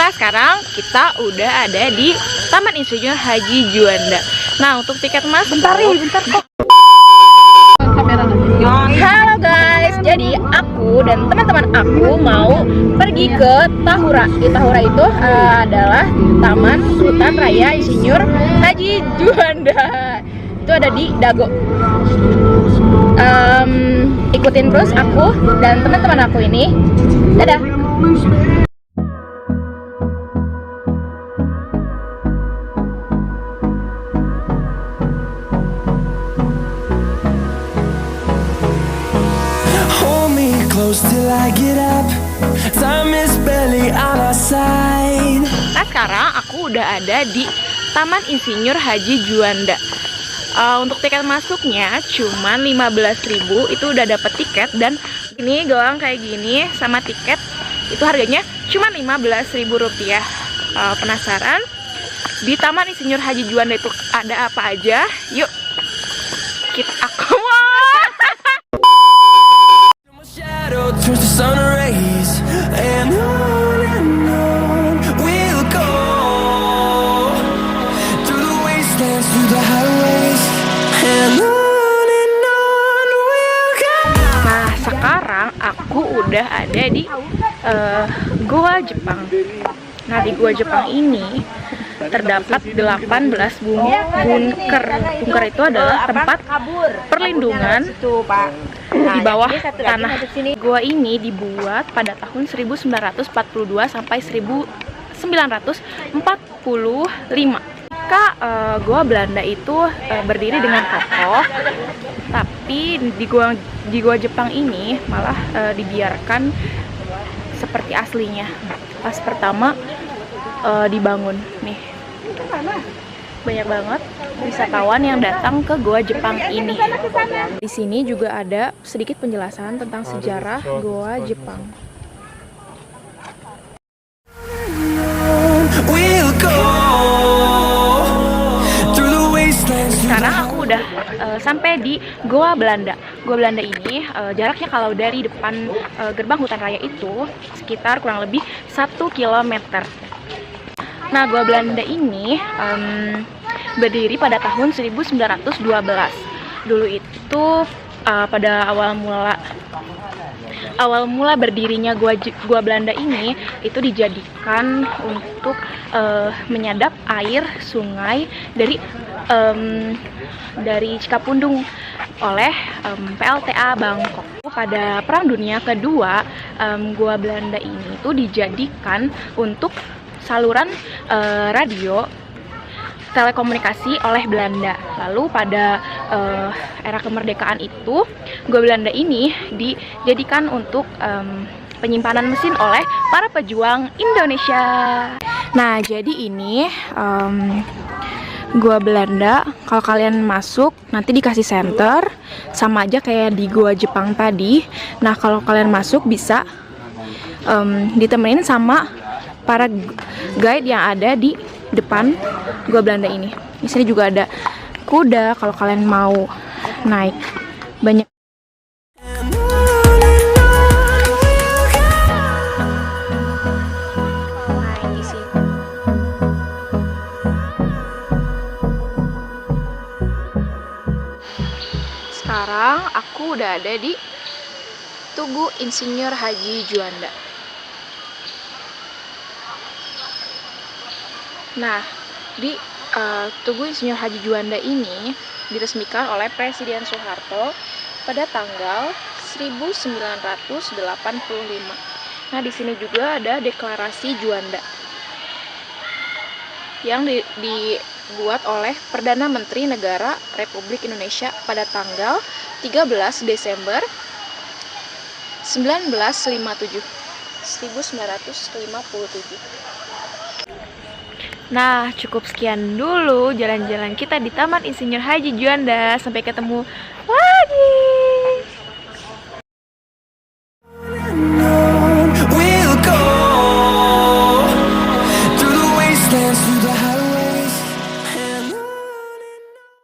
Nah, sekarang kita udah ada di Taman Insinyur Haji Juanda. Nah, untuk tiket masuk, bentar kok. Halo guys, jadi aku dan teman-teman aku mau pergi ke Tahura. Di Tahura itu adalah Taman Hutan Raya Insinyur Haji Juanda. Itu ada di Dago. Ikutin terus aku dan teman-teman aku ini. Dadah. Till I get up, time is barely on our side. Nah, sekarang aku udah ada di Taman Insinyur Haji Juanda. Untuk tiket masuknya cuma 15.000, itu udah dapet tiket, dan ini gelang kayak gini sama tiket itu harganya cuma 15.000 rupiah. Penasaran di Taman Insinyur Haji Juanda itu ada apa aja? Yuk aku Turns to sun rays and on we'll go through the wastelands, through the highways and on we'll go. Nah, sekarang aku udah ada di Goa Jepang. Nah, di Goa Jepang ini terdapat 18 bunker. Bunker itu adalah tempat perlindungan di bawah tanah. Gua ini dibuat pada tahun 1942 sampai 1945. Gua Belanda itu berdiri dengan kokoh, tapi di gua Jepang ini malah dibiarkan seperti aslinya. Pas pertama dibangun nih, banyak banget wisatawan yang datang ke Goa Jepang ini. Di sini juga ada sedikit penjelasan tentang sejarah Goa Jepang. Sekarang aku udah sampai di Goa Belanda. Goa Belanda ini jaraknya kalau dari depan gerbang hutan raya itu sekitar kurang lebih 1 kilometer. Nah, Goa Belanda ini berdiri pada tahun 1912. Dulu itu pada awal mula berdirinya Goa Belanda ini itu dijadikan untuk menyadap air sungai dari Cikapundung oleh PLTA Bangkok. Pada Perang Dunia Kedua, Goa Belanda ini itu dijadikan untuk saluran radio telekomunikasi oleh Belanda. Lalu pada era kemerdekaan itu, Goa Belanda ini dijadikan untuk penyimpanan mesin oleh para pejuang Indonesia. Nah, jadi ini Goa Belanda. Kalau kalian masuk nanti dikasih senter, sama aja kayak di Goa Jepang tadi. Nah, kalau kalian masuk bisa ditemenin sama para guide yang ada di depan Goa Belanda ini. Di sini juga ada kuda kalau kalian mau naik. Banyak. Sekarang aku udah ada di Tugu Insinyur Haji Juanda. Nah, di Tugu Insinyur Haji Juanda ini diresmikan oleh Presiden Soeharto pada tanggal 1985. Nah, di sini juga ada Deklarasi Juanda yang dibuat oleh Perdana Menteri Negara Republik Indonesia pada tanggal 13 Desember 1957. Nah, cukup sekian dulu jalan-jalan kita di Taman Insinyur Haji Juanda. Sampai ketemu lagi.